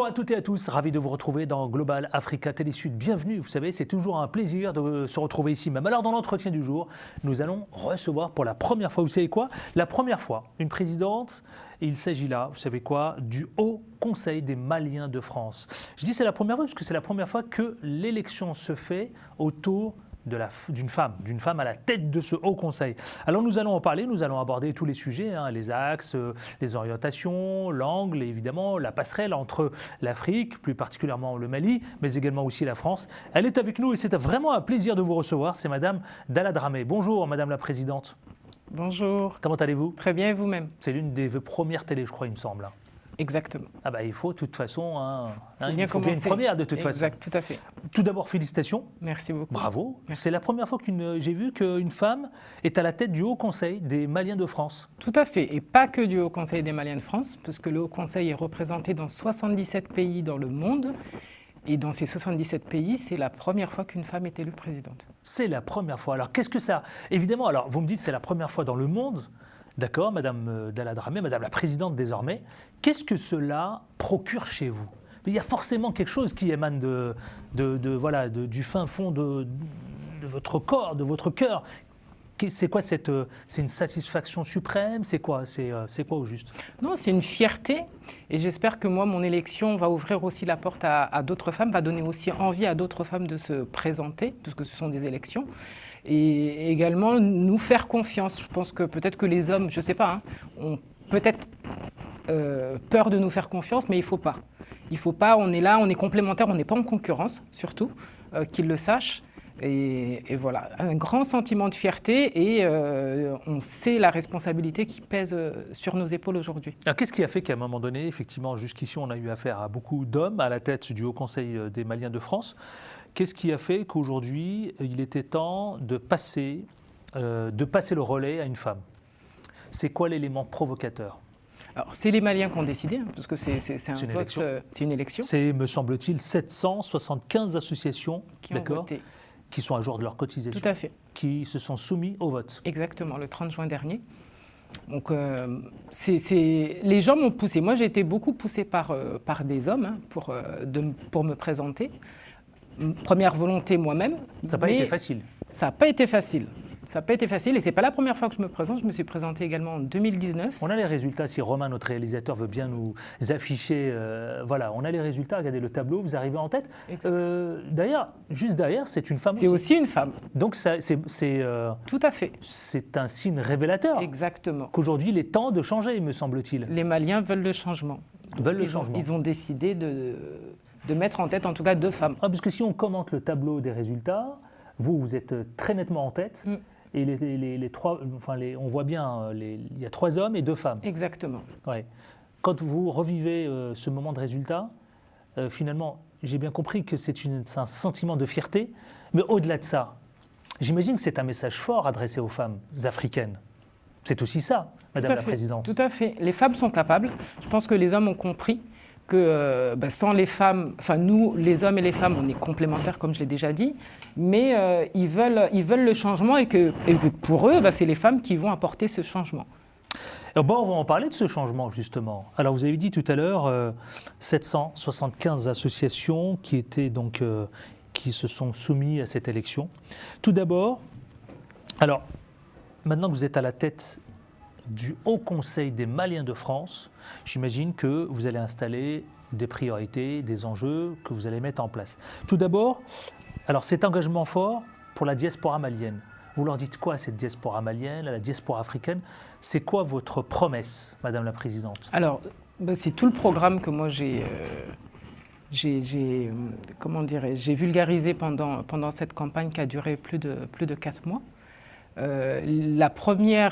à toutes et à tous, ravi de vous retrouver dans Global Africa Télé-Sud. Bienvenue, vous savez, c'est toujours un plaisir de se retrouver ici même. Alors dans l'entretien du jour, nous allons recevoir pour la première fois, vous savez quoi? La première fois, une présidente, il s'agit là, vous savez quoi, du Haut Conseil des Maliens de France. Je dis c'est la première fois parce que c'est la première fois que l'élection se fait autour d'une femme à la tête de ce Haut Conseil. Alors nous allons en parler, nous allons aborder tous les sujets, les axes, les orientations, l'angle, évidemment, la passerelle entre l'Afrique, plus particulièrement le Mali, mais également aussi la France. Elle est avec nous et c'est vraiment un plaisir de vous recevoir, c'est Madame Dalla Dramé. Bonjour Madame la Présidente. Bonjour. Comment allez-vous? Très bien, et vous-même? C'est l'une des premières télés, je crois, il me semble. Exactement. Ah bah il faut de toute façon, il faut qu'il y ait une première de toute façon. Exact, tout à fait. Tout d'abord, félicitations. Merci beaucoup. Bravo. Merci. C'est la première fois que j'ai vu qu'une femme est à la tête du Haut Conseil des Maliens de France. Tout à fait, et pas que du Haut Conseil des Maliens de France, parce que le Haut Conseil est représenté dans 77 pays dans le monde. Et dans ces 77 pays, c'est la première fois qu'une femme est élue présidente. C'est la première fois. Alors qu'est-ce que ça... Évidemment, alors vous me dites c'est la première fois dans le monde. D'accord, Madame Dalla Dramé, Madame la Présidente désormais. Qu'est-ce que cela procure chez vous? Il y a forcément quelque chose qui émane du fin fond de votre corps, de votre cœur. C'est quoi c'est une satisfaction suprême? C'est quoi au juste? Non, c'est une fierté. Et j'espère que moi, mon élection va ouvrir aussi la porte à d'autres femmes, va donner aussi envie à d'autres femmes de se présenter, puisque ce sont des élections. Et également nous faire confiance. Je pense que peut-être que les hommes, je ne sais pas, ont peut-être peur de nous faire confiance, mais il ne faut pas. Il ne faut pas, on est là, on est complémentaires, on n'est pas en concurrence, surtout, qu'ils le sachent. Et voilà, un grand sentiment de fierté et on sait la responsabilité qui pèse sur nos épaules aujourd'hui. Alors qu'est-ce qui a fait qu'à un moment donné, effectivement, jusqu'ici, on a eu affaire à beaucoup d'hommes à la tête du Haut Conseil des Maliens de France? Qu'est-ce qui a fait qu'aujourd'hui, il était temps de passer le relais à une femme? C'est quoi l'élément provocateur? Alors, c'est les Maliens qui ont décidé, parce que c'est un vote, c'est une élection. C'est, me semble-t-il, 775 associations qui ont voté, qui sont à jour de leur cotisation. Tout à fait. Qui se sont soumis au vote. Exactement, le 30 juin dernier. Donc, les gens m'ont poussé. Moi, j'ai été beaucoup poussée par des hommes pour me présenter. Première volonté moi-même. Ça n'a pas été facile. Ça n'a pas été facile. Ça n'a pas été facile et ce n'est pas la première fois que je me présente. Je me suis présentée également en 2019. On a les résultats, si Romain, notre réalisateur, veut bien nous afficher. Voilà, on a les résultats, regardez le tableau, vous arrivez en tête. D'ailleurs, juste derrière, c'est une femme aussi. C'est aussi une femme. Donc c'est tout à fait. C'est un signe révélateur. Exactement. Qu'aujourd'hui, il est temps de changer, me semble-t-il. Les Maliens veulent le changement. Ils ont décidé de mettre en tête, en tout cas, 2 femmes. Parce que si on commente le tableau des résultats, vous êtes très nettement en tête. Et les trois, on voit bien, il y a 3 hommes et 2 femmes. Exactement. Ouais. Quand vous revivez ce moment de résultat, finalement, j'ai bien compris que c'est un sentiment de fierté, mais au-delà de ça, j'imagine que c'est un message fort adressé aux femmes africaines. C'est aussi ça, Madame la Présidente. Tout à fait. Les femmes sont capables. Je pense que les hommes ont compris que sans les femmes, nous, les hommes et les femmes, on est complémentaires, comme je l'ai déjà dit, mais ils veulent le changement et que pour eux, c'est les femmes qui vont apporter ce changement. On va en parler de ce changement, justement. Alors, vous avez dit tout à l'heure 775 associations qui se sont soumises à cette élection. Tout d'abord, alors, maintenant que vous êtes à la tête du Haut Conseil des Maliens de France, j'imagine que vous allez installer des priorités, des enjeux que vous allez mettre en place. Tout d'abord, alors cet engagement fort pour la diaspora malienne. Vous leur dites quoi à cette diaspora malienne, à la diaspora africaine? C'est quoi votre promesse, Madame la Présidente? Alors, c'est tout le programme que moi j'ai vulgarisé pendant cette campagne qui a duré plus de 4 mois. La première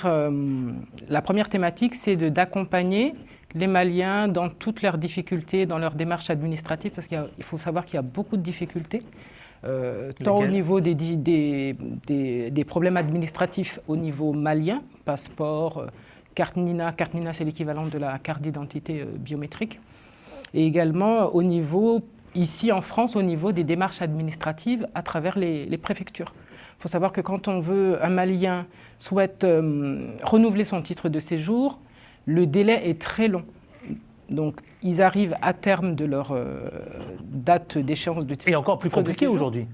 thématique, c'est d'accompagner les Maliens dans toutes leurs difficultés, dans leurs démarches administratives, parce qu'il faut savoir qu'il y a beaucoup de difficultés, tant au niveau des problèmes administratifs au niveau malien, passeport, carte Nina. Carte Nina, c'est l'équivalent de la carte d'identité biométrique, et également au niveau, ici en France, au niveau des démarches administratives à travers les préfectures. Il faut savoir que quand un Malien souhaite renouveler son titre de séjour, le délai est très long. Donc, ils arrivent à terme de leur date d'échéance de Et encore plus compliqué aujourd'hui.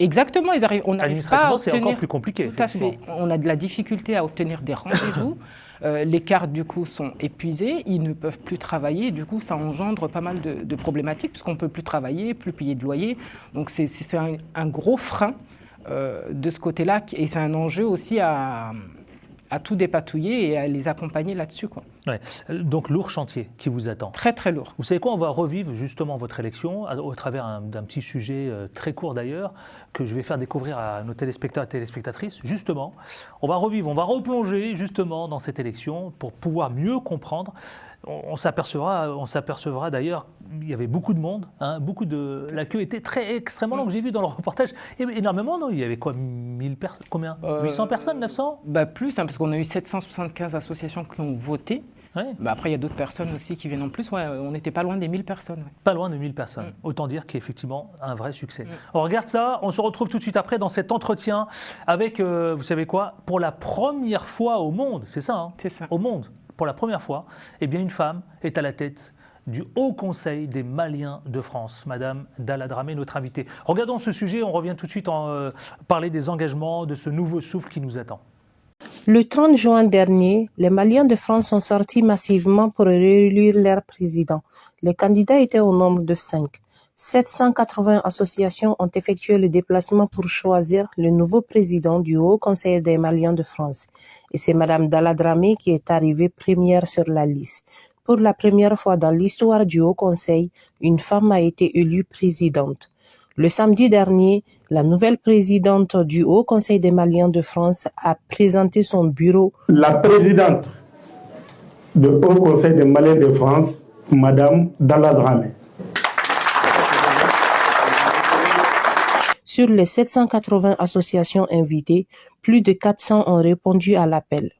Exactement, on n'arrive pas à obtenir... c'est encore plus compliqué. Tout à fait. On a de la difficulté à obtenir des rendez-vous. Les cartes, du coup, sont épuisées. Ils ne peuvent plus travailler. Du coup, ça engendre pas mal de problématiques puisqu'on ne peut plus travailler, plus payer de loyer. Donc, c'est un gros frein de ce côté-là. Et c'est un enjeu aussi à tout dépatouiller et à les accompagner là-dessus, quoi. Ouais. Donc, lourd chantier qui vous attend. Très, très lourd. Vous savez quoi, on va revivre justement votre élection au travers d'un petit sujet très court d'ailleurs, que je vais faire découvrir à nos téléspectateurs et téléspectatrices. Justement, on va revivre, on va replonger justement dans cette élection pour pouvoir mieux comprendre. On s'apercevra d'ailleurs, il y avait beaucoup de monde, hein, la queue était extrêmement longue. J'ai vu dans le reportage, énormément, non? Il y avait quoi, 1000 personnes, combien 800 personnes, 900? Plus, hein, parce qu'on a eu 775 associations qui ont voté. Ouais. Après, il y a d'autres personnes aussi qui viennent en plus. Ouais, on n'était pas loin des 1000 personnes. Ouais. Pas loin de 1000 personnes. Autant dire qu'il y a effectivement un vrai succès. On regarde ça, on se retrouve tout de suite après dans cet entretien avec, vous savez quoi, pour la première fois au monde, c'est ça, hein? C'est ça. Au monde, pour la première fois, eh bien une femme est à la tête du Haut Conseil des Maliens de France, Madame Dalla Dramé, notre invitée. Regardons ce sujet, on revient tout de suite parler des engagements, de ce nouveau souffle qui nous attend. Le 30 juin dernier, les Maliens de France sont sortis massivement pour réélire leur président. Les candidats étaient au nombre de 5. 780 associations ont effectué le déplacement pour choisir le nouveau président du Haut Conseil des Maliens de France. Et c'est Madame Dalla Dramé qui est arrivée première sur la liste. Pour la première fois dans l'histoire du Haut Conseil, une femme a été élue présidente. Le samedi dernier, la nouvelle présidente du Haut Conseil des Maliens de France a présenté son bureau. La présidente du Haut Conseil des Maliens de France, Madame Dalla Dramé. Sur les 780 associations invitées, plus de 400 ont répondu à l'appel.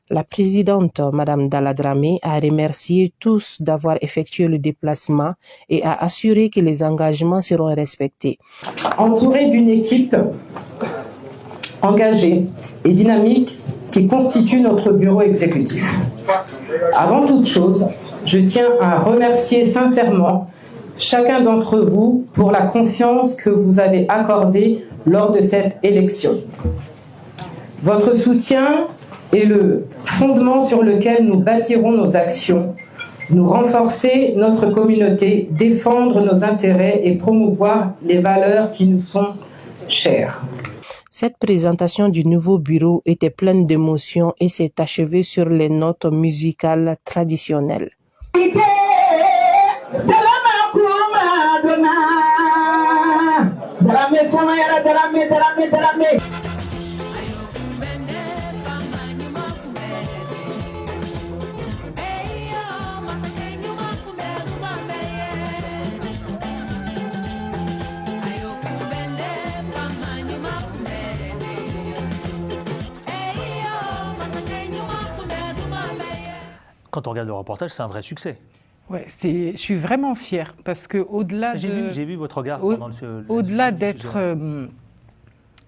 La présidente, Madame Dalla Dramé, a remercié tous d'avoir effectué le déplacement et a assuré que les engagements seront respectés. Entourée d'une équipe engagée et dynamique qui constitue notre bureau exécutif. Avant toute chose, je tiens à remercier sincèrement chacun d'entre vous pour la confiance que vous avez accordée lors de cette élection. Votre soutien est le fondement sur lequel nous bâtirons nos actions, nous renforcer notre communauté, défendre nos intérêts et promouvoir les valeurs qui nous sont chères. Cette présentation du nouveau bureau était pleine d'émotions et s'est achevée sur les notes musicales traditionnelles. Quand on regarde le reportage, c'est un vrai succès. Ouais, je suis vraiment fière parce que au-delà j'ai vu votre regard pendant au-delà d'être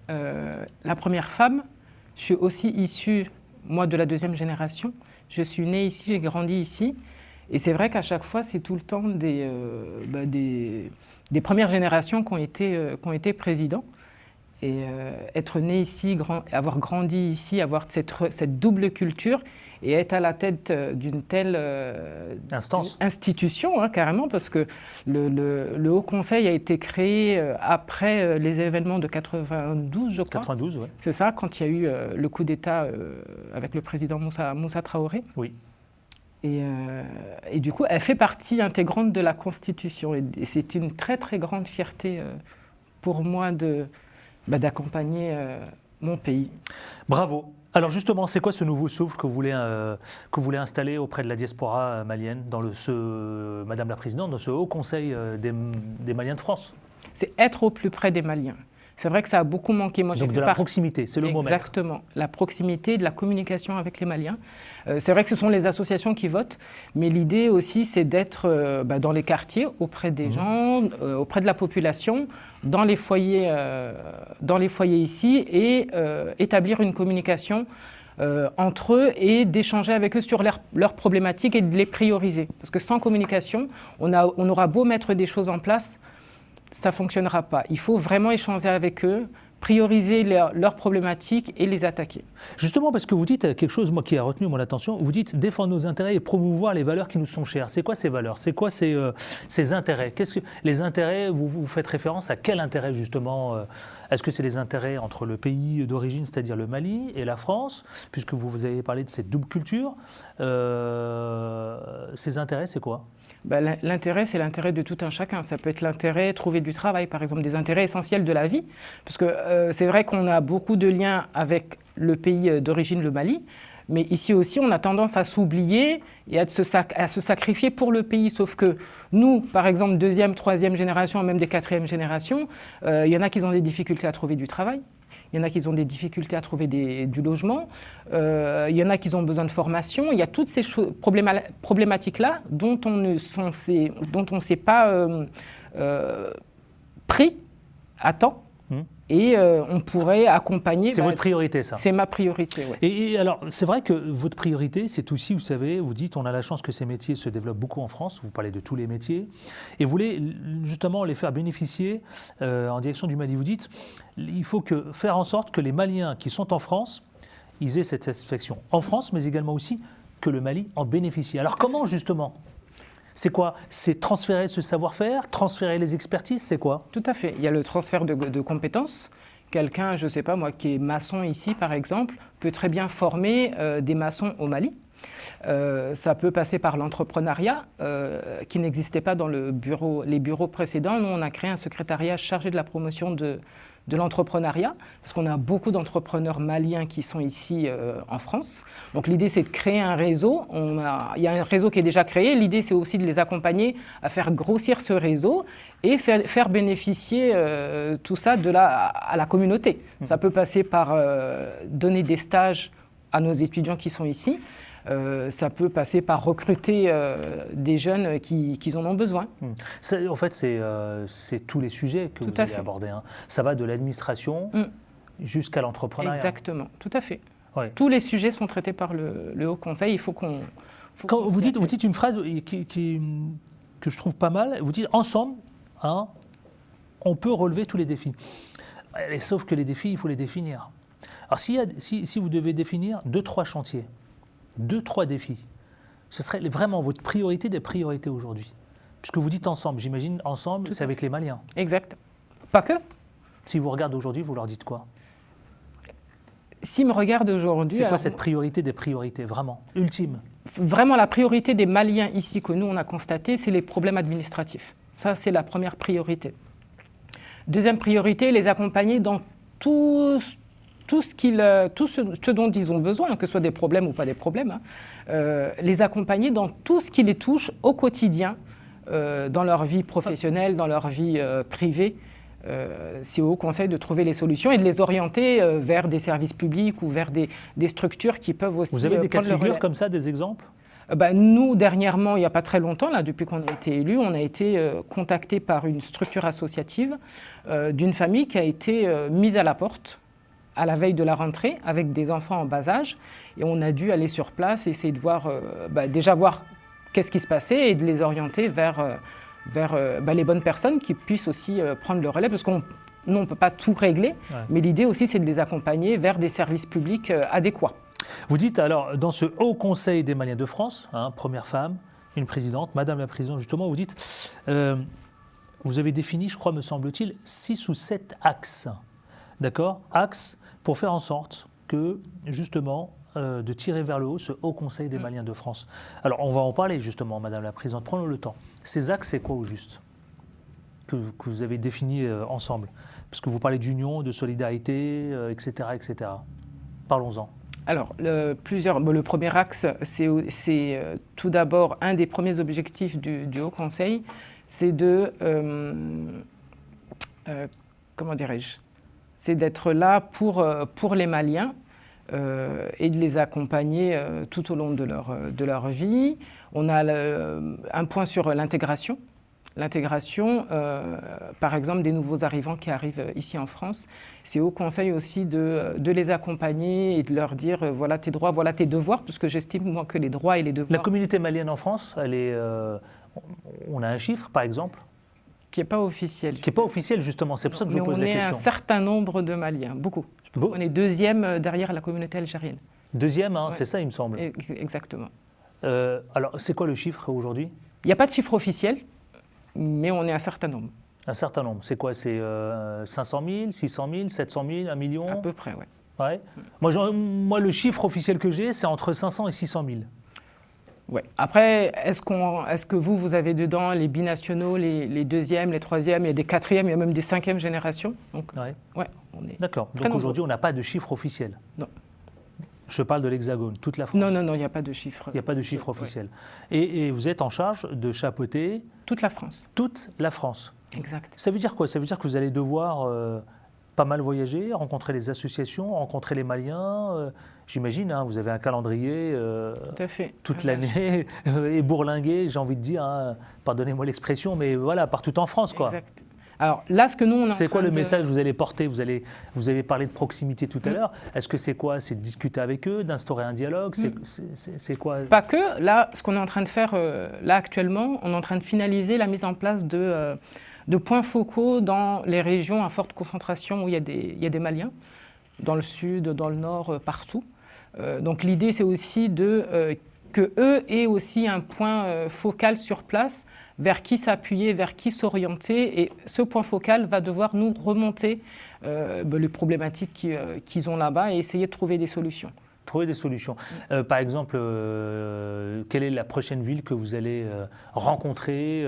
la première femme, je suis aussi issue, moi, de la deuxième génération. Je suis née ici, j'ai grandi ici. Et c'est vrai qu'à chaque fois, c'est tout le temps des premières générations qui ont été présidents. Et être né ici, avoir grandi ici, avoir cette double culture et être à la tête d'une telle institution, hein, carrément, parce que le Haut Conseil a été créé après les événements de 92, je crois. 92, oui. C'est ça, quand il y a eu le coup d'État avec le président Moussa Traoré. Oui. Et du coup, elle fait partie intégrante de la Constitution. Et c'est une très, très grande fierté pour moi d'accompagner mon pays. Bravo. Alors justement, c'est quoi ce nouveau souffle que vous voulez installer auprès de la diaspora malienne, Madame la Présidente, dans ce Haut Conseil des Maliens de France? C'est être au plus près des Maliens. C'est vrai que ça a beaucoup manqué. Moi, donc de la proximité, c'est le mot maître. Exactement, la proximité, de la communication avec les Maliens. C'est vrai que ce sont les associations qui votent, mais l'idée aussi, c'est d'être dans les quartiers, auprès des gens, auprès de la population, dans les foyers ici, et établir une communication entre eux et d'échanger avec eux sur leurs problématiques et de les prioriser. Parce que sans communication, on aura beau mettre des choses en place, ça ne fonctionnera pas. Il faut vraiment échanger avec eux, prioriser leurs problématiques et les attaquer. Justement, parce que vous dites quelque chose, moi, qui a retenu mon attention, vous dites défendre nos intérêts et promouvoir les valeurs qui nous sont chères. C'est quoi ces valeurs? C'est quoi ces intérêts? Les intérêts, vous faites référence à quel intérêt, justement? Est-ce que c'est les intérêts entre le pays d'origine, c'est-à-dire le Mali, et la France, puisque vous avez parlé de cette double culture? Ces intérêts, c'est quoi? L'intérêt, c'est l'intérêt de tout un chacun. Ça peut être l'intérêt de trouver du travail, par exemple, des intérêts essentiels de la vie. Parce que c'est vrai qu'on a beaucoup de liens avec le pays d'origine, le Mali, mais ici aussi, on a tendance à s'oublier et à se sacrifier pour le pays. Sauf que nous, par exemple, 2e, 3e génération, même des 4e générations, il y en a qui ont des difficultés à trouver du travail. Il y en a qui ont des difficultés à trouver du logement. Il y en a qui ont besoin de formation. Il y a toutes ces problématiques-là dont on ne s'est pas pris à temps. Et on pourrait accompagner... C'est votre priorité, ça? C'est ma priorité, oui. Et alors, c'est vrai que votre priorité, c'est aussi, vous savez, vous dites, on a la chance que ces métiers se développent beaucoup en France, vous parlez de tous les métiers, et vous voulez justement les faire bénéficier en direction du Mali. Vous dites, il faut faire en sorte que les Maliens qui sont en France, ils aient cette satisfaction en France, mais également aussi que le Mali en bénéficie. Alors comment, justement ? C'est quoi? C'est transférer ce savoir-faire, transférer les expertises, c'est quoi? Tout à fait. Il y a le transfert de compétences. Quelqu'un, je ne sais pas moi, qui est maçon ici, par exemple, peut très bien former des maçons au Mali. Ça peut passer par l'entrepreneuriat, qui n'existait pas dans les bureaux précédents. Nous, on a créé un secrétariat chargé de la promotion de l'entrepreneuriat, parce qu'on a beaucoup d'entrepreneurs maliens qui sont ici en France. Donc l'idée, c'est de créer un réseau. Il y a un réseau qui est déjà créé. L'idée, c'est aussi de les accompagner à faire grossir ce réseau et faire bénéficier tout ça à la communauté. Ça peut passer par donner des stages à nos étudiants qui sont ici. Ça peut passer par recruter des jeunes qui en ont besoin. En fait, c'est tous les sujets que vous avez abordés. Hein. Ça va de l'administration jusqu'à l'entrepreneuriat. Exactement, tout à fait. Ouais. Tous les sujets sont traités par le Haut Conseil. Il faut qu'on... Vous dites une phrase que je trouve pas mal. Vous dites « Ensemble, hein, on peut relever tous les défis ». Sauf que les défis, il faut les définir. Alors si vous devez définir 2-3 chantiers, 2-3 défis, ce serait vraiment votre priorité des priorités aujourd'hui. Puisque vous dites ensemble, j'imagine ensemble, c'est avec les Maliens. Exact. Pas que. Si vous regardez aujourd'hui, vous leur dites quoi? S'ils me regardent aujourd'hui... C'est quoi cette priorité des priorités, vraiment, ultime? Vraiment, la priorité des Maliens ici que nous, on a constaté, c'est les problèmes administratifs. Ça, c'est la première priorité. Deuxième priorité, les accompagner dans tout ce dont ils ont besoin, que ce soit des problèmes ou pas des problèmes, hein, les accompagner dans tout ce qui les touche au quotidien, dans leur vie professionnelle, dans leur vie privée. C'est au Conseil de trouver les solutions et de les orienter vers des services publics ou vers des structures qui peuvent aussi... Vous avez des cas de figure comme ça, des exemples? Nous, dernièrement, il n'y a pas très longtemps, là, depuis qu'on a été élus, on a été contactés par une structure associative d'une famille qui a été mise à la porte à la veille de la rentrée, avec des enfants en bas âge. Et on a dû aller sur place et essayer de voir, déjà voir qu'est-ce qui se passait et de les orienter vers les bonnes personnes qui puissent aussi prendre le relais. Parce qu'on ne peut pas tout régler, mais l'idée aussi, c'est de les accompagner vers des services publics adéquats. Vous dites alors, dans ce Haut Conseil des Maliens de France, hein, première femme, une présidente, Madame la Présidente, justement, vous dites, vous avez défini, je crois, me semble-t-il, 6 ou 7 axes. D'accord? Axes pour faire en sorte que, justement, de tirer vers le haut ce Haut Conseil des Maliens de France. Alors, on va en parler, justement, Madame la Présidente. Prenons le temps. Ces axes, c'est quoi au juste que vous avez défini ensemble? Parce que vous parlez d'union, de solidarité, etc., etc. Parlons-en. Alors, le premier axe, c'est tout d'abord un des premiers objectifs du Haut Conseil, c'est de, comment dirais-je, c'est d'être là pour les Maliens et de les accompagner tout au long de leur vie. On a un point sur l'intégration. L'intégration, par exemple, des nouveaux arrivants qui arrivent ici en France, c'est au Conseil aussi de les accompagner et de leur dire voilà tes droits, voilà tes devoirs, parce que j'estime moi que les droits et les devoirs… La communauté malienne en France, on a un chiffre par exemple? Qui n'est pas officiel. Qui n'est pas officiel justement, c'est pour ça que je vous pose la question. On est un certain nombre de Maliens, beaucoup. On est deuxième derrière la communauté algérienne. Deuxième, hein, ouais. C'est ça il me semble. Exactement. Alors c'est quoi le chiffre aujourd'hui? Il n'y a pas de chiffre officiel. Mais on est un certain nombre. Un certain nombre. C'est quoi? C'est 500 000, 600 000, 700 000, 1 million? À peu près, oui. Ouais. Moi, le chiffre officiel que j'ai, c'est entre 500 et 600 000. Ouais. Après, est-ce que vous avez dedans les binationaux, les deuxièmes, les troisièmes, il y a des quatrièmes, il y a même des cinquièmes générations. Donc, ouais, on est. D'accord. Donc aujourd'hui, on n'a pas de chiffre officiel. Non. Je parle de l'Hexagone, toute la France. Non, il n'y a pas de chiffre. Il n'y a pas de chiffre officiel. Ouais. Et vous êtes en charge de chapeauter… Toute la France. Toute la France. Exact. Ça veut dire quoi? Ça veut dire que vous allez devoir pas mal voyager, rencontrer les associations, rencontrer les Maliens. J'imagine, hein, vous avez un calendrier tout à fait. Toute l'année et bourlingué, j'ai envie de dire, hein, pardonnez-moi l'expression, mais voilà, partout en France, quoi. Exact. Alors là, ce que nous, on est… C'est quoi le message que vous allez porter? Vous avez parlé de proximité tout à l'heure. Est-ce que c'est quoi? C'est de discuter avec eux, d'instaurer un dialogue? C'est quoi? Pas que. Là, ce qu'on est en train de faire, là actuellement, on est en train de finaliser la mise en place de points focaux dans les régions à forte concentration où il y a des Maliens, dans le sud, dans le nord, partout. Donc l'idée, c'est aussi que eux aient aussi un point focal sur place vers qui s'appuyer, vers qui s'orienter. Et ce point focal va devoir nous remonter les problématiques qu'ils ont là-bas et essayer de trouver des solutions. Trouver des solutions. Par exemple, quelle est la prochaine ville que vous allez rencontrer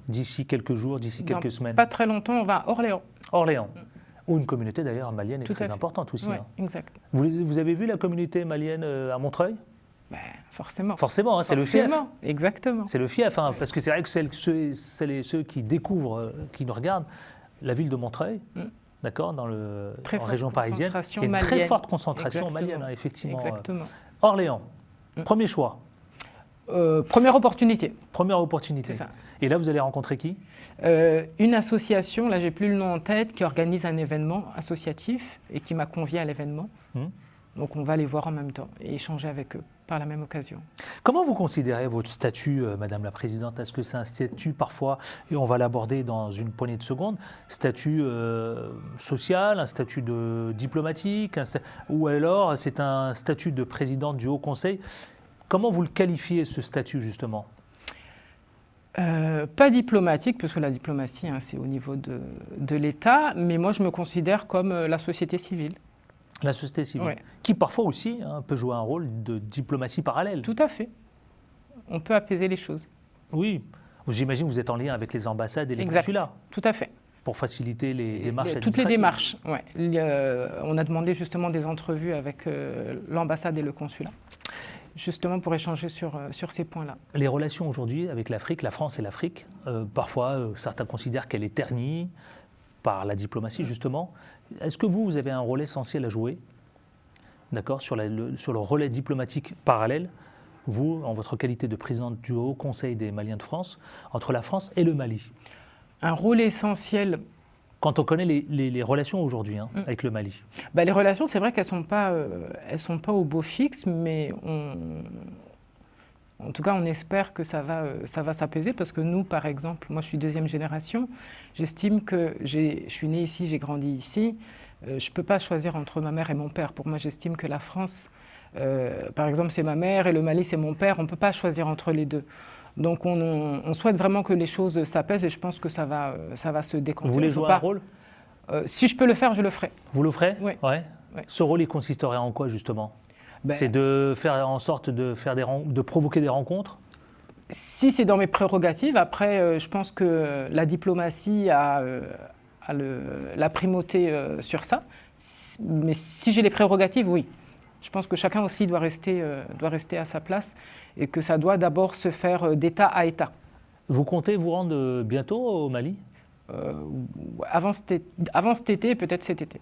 d'ici quelques jours, d'ici quelques semaines? Pas très longtemps, on va à Orléans. Orléans. Où une communauté d'ailleurs malienne est très importante aussi. Oui, hein. Exact. Vous avez vu la communauté malienne à Montreuil? Forcément. Forcément, hein, c'est le fief. Exactement. C'est le fief, hein, parce que c'est vrai que ceux qui découvrent, qui nous regardent, la ville de Montreuil, d'accord, en région parisienne, il y a une très forte concentration malienne, hein, effectivement. Exactement. Orléans, premier choix. Première opportunité. Première opportunité. C'est ça. Et là, vous allez rencontrer qui? Une association, là j'ai plus le nom en tête, qui organise un événement associatif et qui m'a convié à l'événement. Donc on va les voir en même temps et échanger avec eux par la même occasion. Comment vous considérez votre statut, Madame la Présidente? Est-ce que c'est un statut parfois, et on va l'aborder dans une poignée de secondes, statut social, un statut diplomatique, ou alors c'est un statut de présidente du Haut Conseil? Comment vous le qualifiez, ce statut, justement? Pas diplomatique, parce que la diplomatie, hein, c'est au niveau de l'État, mais moi je me considère comme la société civile. La société civile, ouais. Qui parfois aussi peut jouer un rôle de diplomatie parallèle. Tout à fait. On peut apaiser les choses. Oui, j'imagine que vous êtes en lien avec les ambassades et les consulats. Tout à fait. Pour faciliter les démarches Toutes les démarches, ouais. On a demandé justement des entrevues avec l'ambassade et le consulat, justement pour échanger sur ces points-là. Les relations aujourd'hui avec l'Afrique, la France et l'Afrique, parfois certains considèrent qu'elle est ternie par la diplomatie, justement. Est-ce que vous avez un rôle essentiel à jouer, d'accord, sur le relais diplomatique parallèle, vous, en votre qualité de présidente du Haut Conseil des Maliens de France, entre la France et le Mali? Un rôle essentiel. Quand on connaît les relations aujourd'hui avec le Mali. Les relations, c'est vrai qu'elles sont pas au beau fixe, mais en tout cas, on espère que ça va s'apaiser parce que nous, par exemple, moi je suis deuxième génération, j'estime que je suis née ici, j'ai grandi ici, je ne peux pas choisir entre ma mère et mon père. Pour moi, j'estime que la France, par exemple, c'est ma mère et le Mali, c'est mon père, on ne peut pas choisir entre les deux. Donc on souhaite vraiment que les choses s'apaisent et je pense que ça va se décanter. Vous voulez jouer un rôle? Si je peux le faire, je le ferai. Vous le ferez? Oui. Ouais. Ce rôle, il consisterait en quoi, justement? C'est de faire en sorte de provoquer des rencontres? Si c'est dans mes prérogatives, après, je pense que la diplomatie a la primauté sur ça. Mais si j'ai les prérogatives, oui. Je pense que chacun aussi doit rester à sa place et que ça doit d'abord se faire d'État à État. Vous comptez vous rendre bientôt au Mali? Avant cet été, peut-être cet été.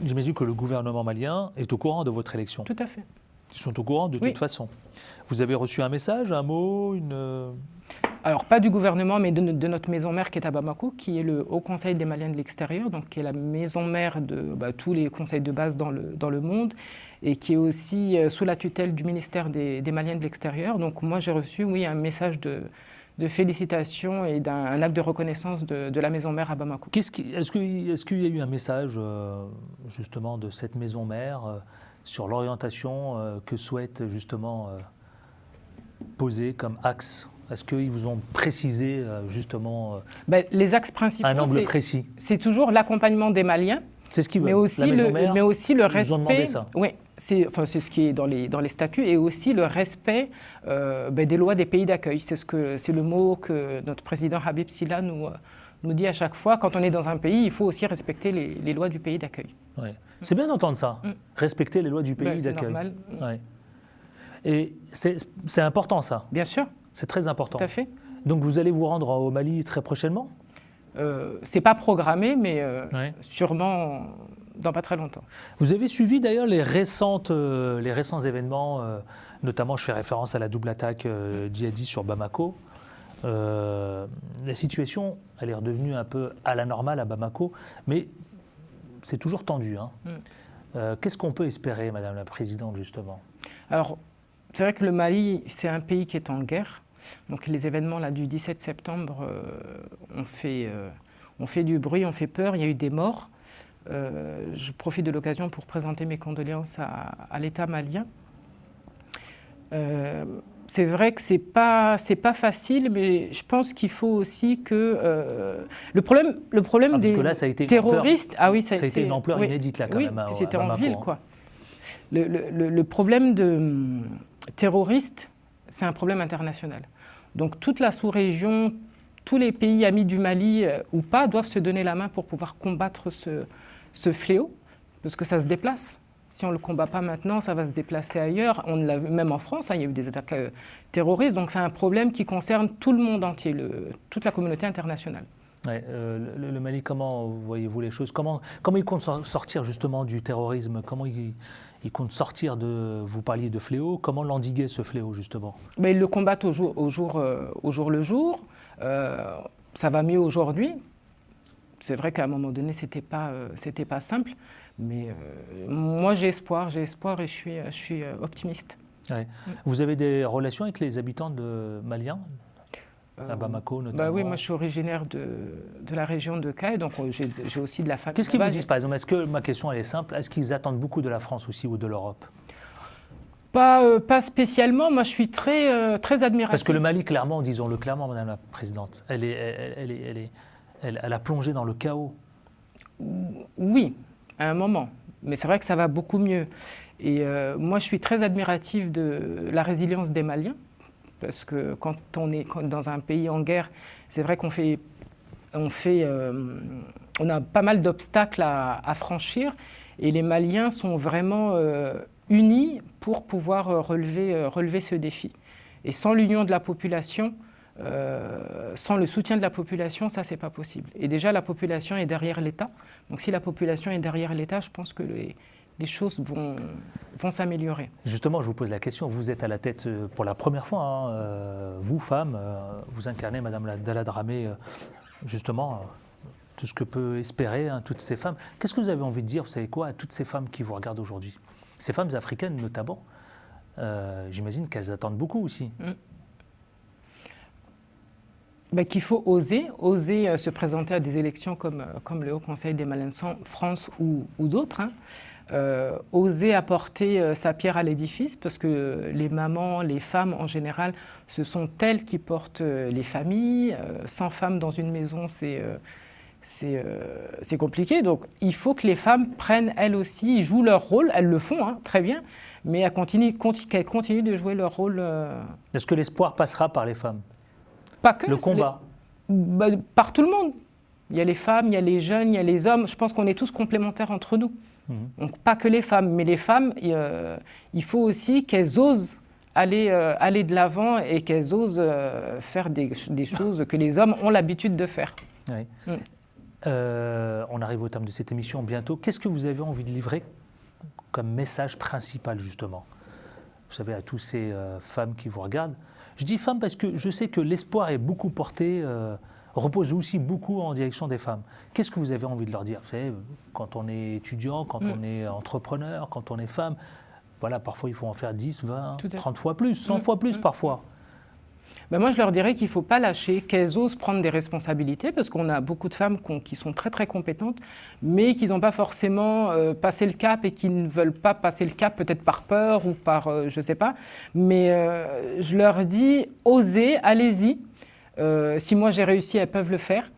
J'imagine que le gouvernement malien est au courant de votre élection. Tout à fait. Ils sont au courant de toute façon. Vous avez reçu un message, un mot, Alors, pas du gouvernement, mais de notre maison mère qui est à Bamako, qui est le Haut Conseil des Maliens de l'extérieur, donc qui est la maison mère de tous les conseils de base dans le monde, et qui est aussi sous la tutelle du ministère des Maliens de l'extérieur. Donc moi, j'ai reçu, oui, un message de félicitations et un acte de reconnaissance de la maison mère à Bamako. Est-ce qu'il y a eu un message, justement, de cette maison mère sur l'orientation que souhaite, justement, poser comme axe? Est-ce qu'ils vous ont précisé justement les axes principaux, un angle précis? C'est toujours l'accompagnement des Maliens, c'est ce qu'ils veulent. Mais aussi le respect. Ils ont demandé ça. Oui, c'est ce qui est dans les statuts, et aussi le respect des lois des pays d'accueil. C'est le mot que notre président Habib Silla nous dit à chaque fois. Quand on est dans un pays, il faut aussi respecter les lois du pays d'accueil. Ouais. C'est bien d'entendre ça, respecter les lois du pays d'accueil. C'est normal. Ouais. Et c'est important, ça. Bien sûr. C'est très important. Tout à fait. Donc vous allez vous rendre au Mali très prochainement? C'est pas programmé, mais sûrement dans pas très longtemps. Vous avez suivi d'ailleurs les récents événements, notamment je fais référence à la double attaque djihadiste sur Bamako. La situation, elle est redevenue un peu à la normale à Bamako, mais c'est toujours tendu. Hein. Qu'est-ce qu'on peut espérer, Madame la Présidente, justement? Alors, c'est vrai que le Mali, c'est un pays qui est en guerre. Donc les événements là, du 17 septembre ont fait du bruit, ont fait peur, il y a eu des morts. Je profite de l'occasion pour présenter mes condoléances à l'État malien. C'est vrai que c'est pas facile, mais je pense qu'il faut aussi que le problème des terroristes, ça a été une ampleur inédite là quand même. Oui, c'était en ville quoi. Le problème de terroristes, c'est un problème international. Donc toute la sous-région, tous les pays amis du Mali ou pas doivent se donner la main pour pouvoir combattre ce fléau, parce que ça se déplace. Si on ne le combat pas maintenant, ça va se déplacer ailleurs. On l'a vu même en France, il y a eu des attaques terroristes, donc c'est un problème qui concerne tout le monde entier, toute la communauté internationale. Ouais, le Mali, comment voyez-vous les choses? Comment il compte sortir justement du terrorisme? Comment il compte sortir vous parliez de fléau, comment l'endiguer ce fléau justement? Ils le combattent au jour le jour. Ça va mieux aujourd'hui. C'est vrai qu'à un moment donné, c'était pas simple, mais moi j'ai espoir et je suis optimiste. Ouais. Vous avez des relations avec les habitants maliens à Bamako notamment? Oui, moi je suis originaire de la région de Kay, donc j'ai aussi de la famille. Qu'est-ce qu'ils vous disent par exemple? Ma question elle est simple, est-ce qu'ils attendent beaucoup de la France aussi ou de l'Europe? Pas spécialement, moi je suis très admirative. Parce que le Mali, clairement, disons-le clairement, Madame la Présidente, elle a plongé dans le chaos. Oui, à un moment, mais c'est vrai que ça va beaucoup mieux. Et moi je suis très admirative de la résilience des Maliens. Parce que quand on est dans un pays en guerre, c'est vrai qu'on a pas mal d'obstacles à franchir, et les Maliens sont vraiment unis pour pouvoir relever ce défi. Et sans l'union de la population, sans le soutien de la population, ça c'est pas possible. Et déjà la population est derrière l'État. Donc si la population est derrière l'État, je pense que les choses vont s'améliorer. Justement, je vous pose la question, vous êtes à la tête pour la première fois, hein, vous, femme, vous incarnez, Madame Dalla Dramé, justement, tout ce que peut espérer toutes ces femmes. Qu'est-ce que vous avez envie de dire, vous savez quoi, à toutes ces femmes qui vous regardent aujourd'hui? Ces femmes africaines notamment, j'imagine qu'elles attendent beaucoup aussi. Qu'il faut oser se présenter à des élections comme le Haut Conseil des Maliens de France ou d'autres, hein. Oser apporter sa pierre à l'édifice, parce que les mamans, les femmes en général, ce sont elles qui portent les familles. 100 femmes dans une maison, c'est compliqué. Donc il faut que les femmes prennent elles aussi, jouent leur rôle. Elles le font, hein, très bien, mais qu'elles continuent de jouer leur rôle. Est-ce que l'espoir passera par les femmes? Pas que. Le combat par tout le monde. Il y a les femmes, il y a les jeunes, il y a les hommes. Je pense qu'on est tous complémentaires entre nous. Donc pas que les femmes, mais les femmes, il faut aussi qu'elles osent aller de l'avant et qu'elles osent faire des choses que les hommes ont l'habitude de faire. Oui. On arrive au terme de cette émission bientôt. Qu'est-ce que vous avez envie de livrer comme message principal justement? Vous savez, à toutes ces femmes qui vous regardent, Je dis femmes parce que je sais que l'espoir est beaucoup porté, repose aussi beaucoup en direction des femmes. Qu'est-ce que vous avez envie de leur dire? Vous savez, quand on est étudiant, quand on est entrepreneur, quand on est femme, voilà, parfois il faut en faire 10, 20, 30 fois plus, 100 fois plus parfois. Ben moi, je leur dirais qu'il ne faut pas lâcher, qu'elles osent prendre des responsabilités, parce qu'on a beaucoup de femmes qui sont très, très compétentes, mais qui n'ont pas forcément passé le cap et qui ne veulent pas passer le cap, peut-être par peur ou par, je ne sais pas. Mais je leur dis, osez, allez-y. Si moi j'ai réussi, elles peuvent le faire.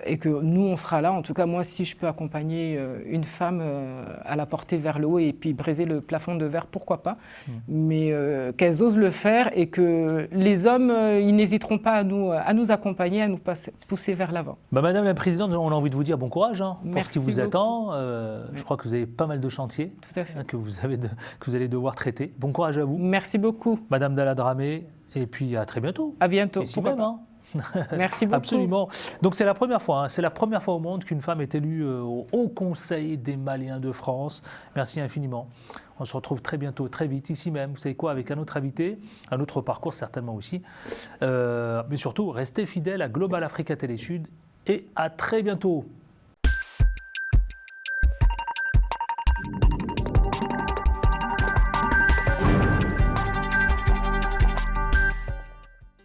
Et que nous, on sera là. En tout cas, moi, si je peux accompagner une femme à la porter vers le haut et puis briser le plafond de verre, pourquoi pas. Mais qu'elles osent le faire et que les hommes, ils n'hésiteront pas à nous accompagner, à nous pousser vers l'avant. Bah, Madame la Présidente, on a envie de vous dire bon courage pour Merci ce qui vous beaucoup. attend. Je crois que vous avez pas mal de chantiers Tout à fait. que vous allez devoir traiter. Bon courage à vous. Merci beaucoup. Madame Dalla Dramé, et puis à très bientôt. À bientôt. Ici Pourquoi même, pas. hein. Merci beaucoup. Absolument. Donc c'est la première fois, c'est la première fois au monde qu'une femme est élue au Haut Conseil des Maliens de France. Merci infiniment. On se retrouve très bientôt, très vite, ici même. Vous savez quoi, avec un autre invité, un autre parcours certainement aussi. Mais surtout, restez fidèles à Global Africa Télé Sud et à très bientôt.